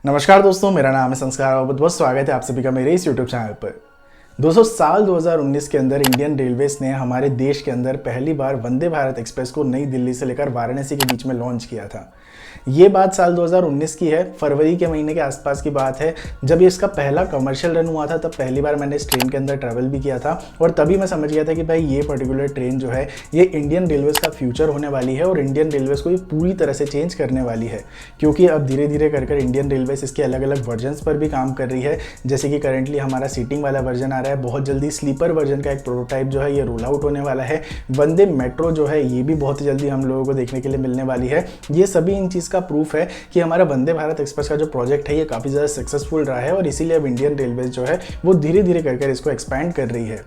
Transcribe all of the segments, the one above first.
नमस्कार दोस्तों, मेरा नाम है संस्कार और बहुत बहुत स्वागत है आप सभी का मेरे इस यूट्यूब चैनल पर। दोस्तों, साल 2019 के अंदर इंडियन रेलवेज ने हमारे देश के अंदर पहली बार वंदे भारत एक्सप्रेस को नई दिल्ली से लेकर वाराणसी के बीच में लॉन्च किया था। ये बात साल 2019 की है, फरवरी के महीने के आसपास की बात है। जब ये इसका पहला कमर्शियल रन हुआ था तब पहली बार मैंने इस ट्रेन के अंदर ट्रैवल भी किया था और तभी मैं समझ गया था कि भाई ये पर्टिकुलर ट्रेन जो है ये इंडियन रेलवेज का फ्यूचर होने वाली है और इंडियन रेलवेज को ये पूरी तरह से चेंज करने वाली है, क्योंकि अब धीरे धीरे कर इंडियन रेलवेज इसके अलग अलग वर्जन्स पर भी काम कर रही है। जैसे कि करंटली हमारा सीटिंग वाला वर्जन आ रहा है, बहुत जल्दी स्लीपर वर्जन का एक प्रोटोटाइप जो है ये रोल आउट होने वाला है। वंदे मेट्रो जो है ये भी बहुत जल्दी हम लोगों को देखने के लिए मिलने वाली है। ये सभी इन चीज़ का प्रूफ है कि हमारा वंदे भारत एक्सप्रेस का जो प्रोजेक्ट है ये काफ़ी ज़्यादा सक्सेसफुल रहा है और इसीलिए अब इंडियन रेलवेज जो है वो धीरे धीरे कर इसको एक्सपैंड कर रही है।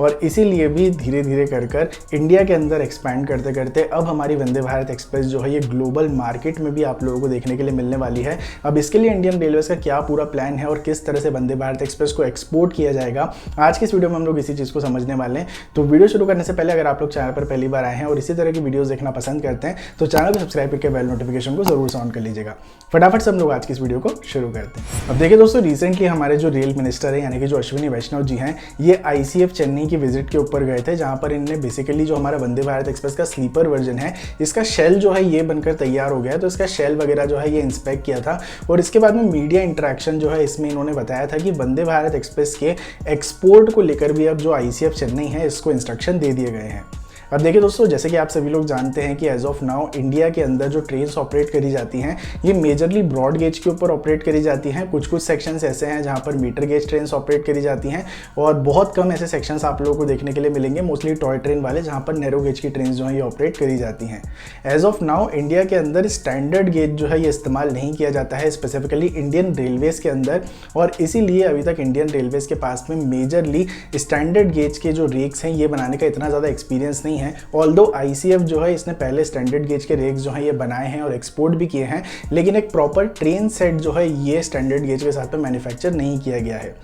और इसीलिए भी धीरे धीरे कर इंडिया के अंदर एक्सपैंड करते करते अब हमारी वंदे भारत एक्सप्रेस जो है ये ग्लोबल मार्केट में भी आप लोगों को देखने के लिए मिलने वाली है। अब इसके लिए इंडियन रेलवेज का क्या पूरा प्लान है और किस तरह से वंदे भारत एक्सप्रेस को एक्सपोर्ट किया जाएगा, आज की इस वीडियो में हम लोग इसी चीज़ को समझने वाले हैं। तो वीडियो शुरू करने से पहले अगर आप लोग चैनल पर पहली बार आए हैं और इसी तरह की वीडियोज़ देखना पसंद करते हैं तो चैनल को सब्सक्राइब करके बेल नोटिफिकेशन को जरूर से ऑन कर लीजिएगा। फटाफट से हम लोग आज की इस वीडियो को शुरू करते हैं। अब देखिए दोस्तों, रिसेंटली हमारे जो रेल मिनिस्टर है यानी कि जो अश्विनी वैष्णव जी हैं, ये ICF चेन्नई की विजिट के ऊपर गए थे, जहां पर इन्होंने बेसिकली जो हमारा वंदे भारत एक्सप्रेस का स्लीपर वर्जन है इसका शेल जो है ये बनकर तैयार हो गया है, तो इसका शेल वगैरह जो है ये इंस्पेक्ट किया था। और इसके बाद में मीडिया इंटरेक्शन जो है इसमें इन्होंने बताया था कि वंदे भारत एक्सप्रेस के एक्सपोर्ट को लेकर भी अब जो ICF चेन्नई है इसको इंस्ट्रक्शन दे दिए गए हैं। अब देखिए दोस्तों, जैसे कि आप सभी लोग जानते हैं कि एज ऑफ नाउ इंडिया के अंदर जो ट्रेन्स ऑपरेट करी जाती हैं ये मेजरली ब्रॉड गेज के ऊपर ऑपरेट करी जाती हैं। कुछ कुछ सेक्शंस ऐसे हैं जहां पर मीटर गेज ट्रेन्स ऑपरेट करी जाती हैं और बहुत कम ऐसे सेक्शंस आप लोगों को देखने के लिए मिलेंगे, मोस्टली टॉय ट्रेन वाले, जहां पर नैरो गेज की ट्रेन जो है ये ऑपरेट करी जाती हैं। एज ऑफ नाउ इंडिया के अंदर स्टैंडर्ड गेज जो है ये इस्तेमाल नहीं किया जाता है, स्पेसिफिकली इंडियन रेलवेज के अंदर, और इसीलिए अभी तक इंडियन रेलवेज के पास में मेजरली स्टैंडर्ड गेज के जो रेक्स हैं ये बनाने का इतना ज़्यादा एक्सपीरियंस नहीं है। ऑल्दो ICF जो है इसने पहले स्टैंडर्ड गेज के रेक्स जो है ये बनाए हैं और एक्सपोर्ट भी किए हैं, लेकिन एक प्रॉपर ट्रेन सेट जो है ये स्टैंडर्ड गेज के साथ में मैन्युफैक्चर नहीं किया गया है।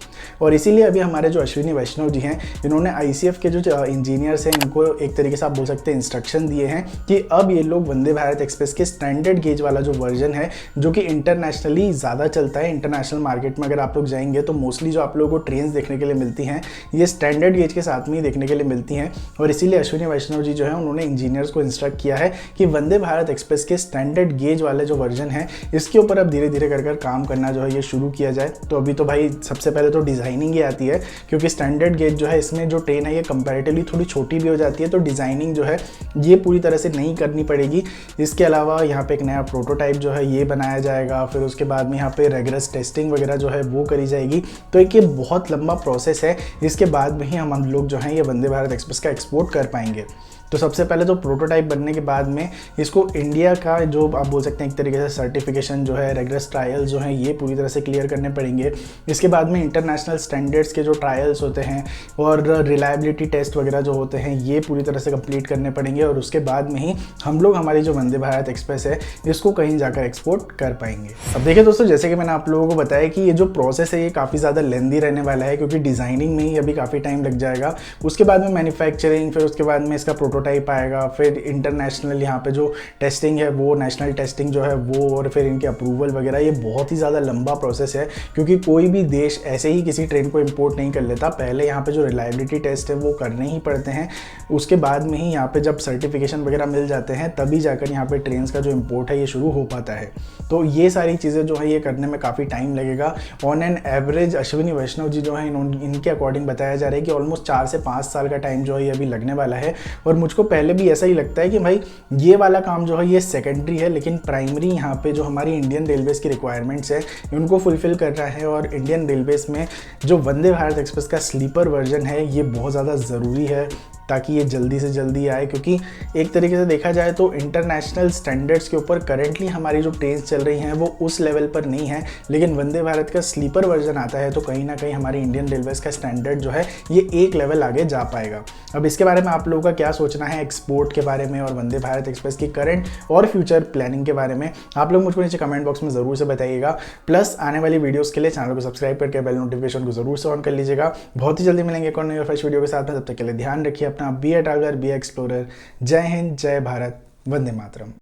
और इसीलिए अभी हमारे जो अश्विनी वैष्णव जी हैं इन्होंने ICF के जो इंजीनियर्स हैं इनको एक तरीके से आप बोल सकते हैं इंस्ट्रक्शन दिए हैं कि अब ये लोग वंदे भारत एक्सप्रेस के स्टैंडर्ड गेज वाला जो वर्जन है जो कि इंटरनेशनली ज़्यादा चलता है, इंटरनेशनल मार्केट में अगर आप लोग जाएंगे तो मोस्टली जो आप लोगों को ट्रेन देखने के लिए मिलती हैं ये स्टैंडर्ड गेज के साथ में ही देखने के लिए मिलती हैं। और इसीलिए अश्विनी वैष्णव जी जो है उन्होंने इंजीनियर्स को इंस्ट्रक्ट किया है कि वंदे भारत एक्सप्रेस के स्टैंडर्ड गेज वाले जो वर्जन है इसके ऊपर अब धीरे धीरे कर काम करना जो है ये शुरू किया जाए। तो अभी तो भाई सबसे पहले तो डिज़ाइनिंग ही आती है, क्योंकि स्टैंडर्ड गेज जो है इसमें जो ट्रेन है ये कंपैरेटिवली थोड़ी छोटी भी हो जाती है, तो डिज़ाइनिंग जो है ये पूरी तरह से नहीं करनी पड़ेगी। इसके अलावा यहाँ पे एक नया प्रोटोटाइप जो है ये बनाया जाएगा, फिर उसके बाद में यहाँ पे रेगुलर टेस्टिंग वगैरह जो है वो करी जाएगी। तो एक ये बहुत लंबा प्रोसेस है, इसके बाद में ही हम लोग जो है ये वंदे भारत एक्सप्रेस का एक्सपोर्ट कर पाएंगे। तो सबसे पहले तो प्रोटोटाइप बनने के बाद में इसको इंडिया का जो आप बोल सकते हैं एक तरीके से सर्टिफिकेशन जो है, रेगुलर ट्रायल्स जो हैं ये पूरी तरह से क्लियर करने पड़ेंगे। इसके बाद में इंटरनेशनल स्टैंडर्ड्स के जो ट्रायल्स होते हैं और रिलायबिलिटी टेस्ट वगैरह जो होते हैं ये पूरी तरह से कंप्लीट करने पड़ेंगे और उसके बाद में ही हम लोग हमारी जो वंदे भारत एक्सप्रेस है इसको कहीं जाकर एक्सपोर्ट कर पाएंगे। अब देखिए दोस्तों, जैसे कि मैंने आप लोगों को बताया कि ये जो प्रोसेस है ये काफ़ी ज़्यादा लेंदी रहने वाला है, क्योंकि डिज़ाइनिंग में ही अभी काफ़ी टाइम लग जाएगा। उसके बाद में मैन्युफैक्चरिंग, फिर उसके बाद में इसका प्रोटोटाइप आएगा, फिर इंटरनेशनल यहाँ पे जो टेस्टिंग है वो नेशनल टेस्टिंग जो है वो, और फिर इनके अप्रूवल वगैरह। ये बहुत ही ज़्यादा लंबा प्रोसेस है, क्योंकि कोई भी देश ऐसे ही किसी ट्रेन को इंपोर्ट नहीं कर लेता। पहले यहाँ पे जो रिलायबिलिटी टेस्ट है वो करने ही पड़ते हैं, उसके बाद में ही यहाँ पे जब सर्टिफिकेशन वगैरह मिल जाते हैं तभी जाकर यहाँ पे ट्रेन का जो इम्पोर्ट है ये शुरू हो पाता है। तो ये सारी चीज़ें जो है ये करने में काफ़ी टाइम लगेगा। ऑन एन एवरेज अश्विनी वैष्णव जी जो है इनके अकॉर्डिंग बताया जा रहा है कि ऑलमोस्ट 4 से 5 साल का टाइम जो है ये अभी लगने वाला है। और मुझको पहले भी ऐसा ही लगता है कि भाई ये वाला काम जो है ये सेकेंडरी है, लेकिन प्राइमरी यहाँ पे जो हमारी इंडियन रेलवेज़ की रिक्वायरमेंट्स है उनको फुलफिल कर रहा है। और इंडियन रेलवेज़ में जो वंदे भारत एक्सप्रेस का स्लीपर वर्जन है ये बहुत ज़्यादा ज़रूरी है ताकि ये जल्दी से जल्दी आए, क्योंकि एक तरीके से देखा जाए तो इंटरनेशनल स्टैंडर्ड्स के ऊपर करेंटली हमारी जो ट्रेन चल रही हैं वो उस लेवल पर नहीं है, लेकिन वंदे भारत का स्लीपर वर्जन आता है तो कहीं ना कहीं हमारी इंडियन रेलवेज़ का स्टैंडर्ड जो है ये एक लेवल आगे जा पाएगा। अब इसके बारे में आप लोगों का क्या सोचना है एक्सपोर्ट के बारे में और वंदे भारत एक्सप्रेस की करंट और फ्यूचर प्लानिंग के बारे में, आप लोग मुझको नीचे कमेंट बॉक्स में ज़रूर से बताइएगा। प्लस आने वाली वीडियोज़ के लिए चैनल को सब्सक्राइब करके बेल नोटिफिकेशन को ज़रूर से ऑन कर लीजिएगा। बहुत ही जल्दी मिलेंगे एक और नई फ्रेश वीडियो के साथ में, तब तक के लिए ध्यान रखिए अपना। Be a traveller, be a explorer. जय हिंद, जय भारत, वंदे मातरम।